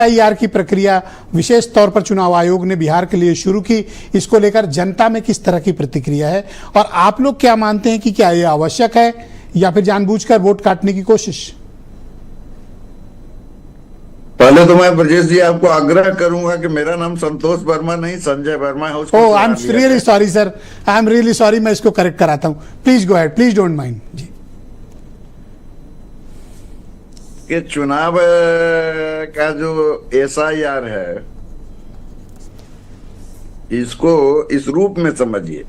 FIR की प्रक्रिया विशेष तौर पर चुनाव आयोग ने बिहार के लिए शुरू की, इसको लेकर जनता में किस तरह की प्रतिक्रिया है और आप लोग क्या मानते हैं कि क्या यह आवश्यक है या फिर जानबूझकर वोट काटने की कोशिश? पहले तो मैं ब्रजेश जी आपको आग्रह करूंगा कि मेरा नाम संतोष वर्मा नहीं संजय वर्मा है। Oh, I am really sorry sir, I am really sorry, मैं इसको करेक्ट कराता हूं। Please go ahead, please don't mind जी। कि चुनाव का जो एसआईआर है इसको इस रूप में समझिए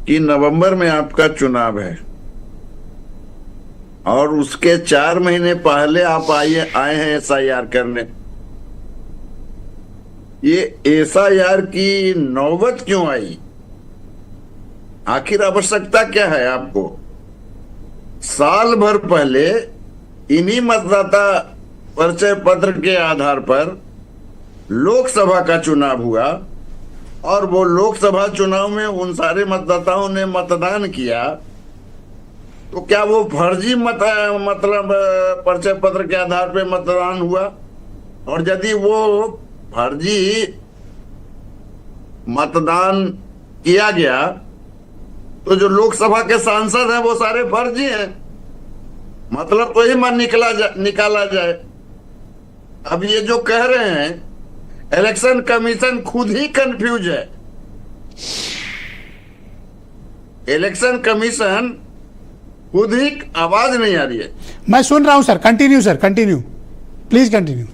कि नवंबर में आपका चुनाव है और उसके 4 महीने पहले आप आए हैं एसआईआर करने। ये एसआईआर की नौबत क्यों आई? आखिर आवश्यकता क्या है आपको? साल भर पहले इन्हीं मतदाता परिचय पत्र के आधार पर लोकसभा का चुनाव हुआ और वो लोकसभा चुनाव में उन सारे मतदाताओं ने मतदान किया, तो क्या वो फर्जी मतलब परिचय पत्र के आधार पर मतदान हुआ? और यदि वो फर्जी मतदान किया गया तो जो लोकसभा के सांसद हैं वो सारे फर्जी हैं, मतलब तो ही मन निकाला जाए। अब ये जो कह रहे हैं इलेक्शन कमीशन खुद ही कंफ्यूज है। इलेक्शन कमीशन खुद ही, आवाज नहीं आ रही है, मैं सुन रहा हूं sir, continue sir, continue please continue.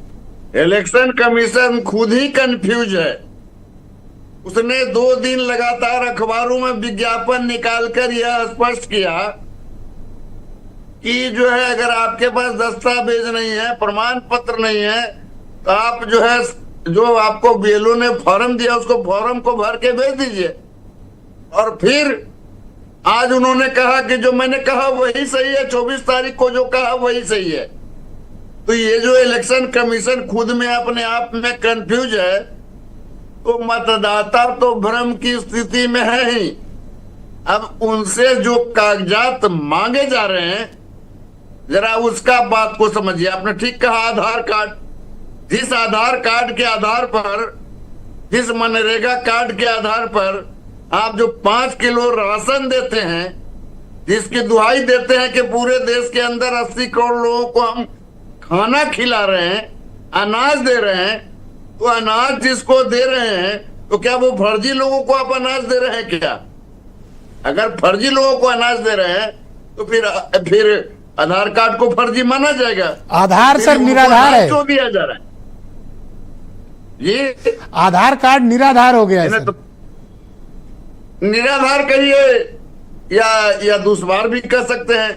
Election commission खुद ही कंफ्यूज है। उसने 2 दिन लगातार अखबारों में विज्ञापन निकालकर यह स्पष्ट किया कि जो है अगर आपके पास दस्तावेज नहीं है, प्रमाण पत्र नहीं है, तो आप जो है जो आपको बीएलओ ने फॉर्म दिया उसको फॉर्म को भर के भेज दीजिए। और फिर आज उन्होंने कहा कि जो मैंने कहा वही सही है, 24 तारीख को जो कहा वही सही है। तो ये जो इलेक्शन कमीशन खुद में अपने आप में कंफ्यूज है, तो मतदाता तो भ्रम की स्थिति में है ही। अब उनसे जो कागजात मांगे जा रहे हैं जरा उसका बात को समझिए। आपने ठीक कहा, आधार कार्ड। जिस आधार कार्ड के आधार पर, जिस मनरेगा कार्ड के आधार पर आप जो 5 किलो राशन देते हैं, जिसकी दुहाई देते हैं कि पूरे देश के अंदर 80 करोड़ लोगों को हम खाना खिला रहे हैं, अनाज दे रहे हैं, तो अनाज जिसको दे रहे हैं तो क्या वो फर्जी लोगों को आप अनाज दे रहे हैं क्या? अगर फर्जी लोगों को अनाज दे रहे हैं तो फिर आधार कार्ड को फर्जी माना जाएगा। आधार सर निराधार है, क्यों दिया जा रहा है? ये आधार कार्ड निराधार हो गया है। तो निराधार कहिए या दुश्वार भी कह सकते हैं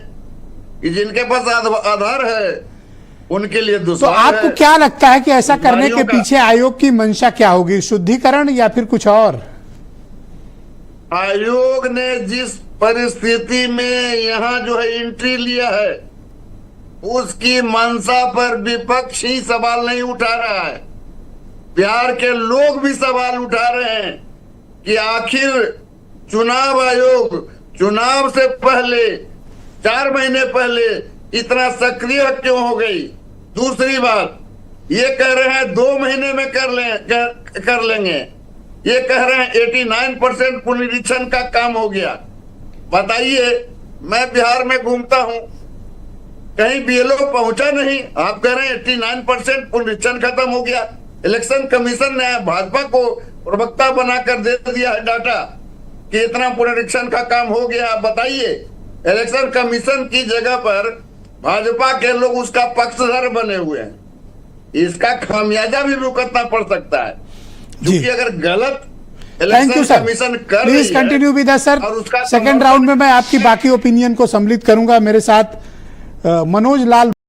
कि जिनके पास आधार है उनके लिए तो आपको क्या लगता है कि ऐसा करने के पीछे आयोग की मंशा क्या होगी? शुद्धिकरण या फिर कुछ और? आयोग ने जिस परिस्थिति में यहाँ जो है एंट्री लिया है उसकी मंशा पर विपक्ष ही सवाल नहीं उठा रहा है, बिहार के लोग भी सवाल उठा रहे हैं कि आखिर चुनाव आयोग चुनाव से पहले 4 महीने पहले इतना सक्रिय क्यों हो गई। दूसरी बात, ये कह रहे हैं 2 महीने में कर लेंगे, ये कह रहे हैं 89% पुनरीक्षण का काम हो गया। बताइए, मैं बिहार में घूमता हूं, कहीं बीएलओ पहुंचा नहीं, आप कह रहे हैं 89% पुनरीक्षण खत्म हो गया। इलेक्शन कमीशन ने भाजपा को प्रवक्ता बनाकर दे दिया है डाटा कि इतना पुनरीक्षण का काम हो गया। बताइए, इलेक्शन कमीशन की जगह पर भाजपा के लोग उसका पक्षधर बने हुए हैं, इसका खामियाजा भी भुगतना पड़ सकता है। क्योंकि अगर गलत इलेक्शन कमीशन कर रही है, please continue with us sir. Second round में मैं आपकी बाकी ओपिनियन को सम्मिलित करूंगा। मेरे साथ मनोज लाल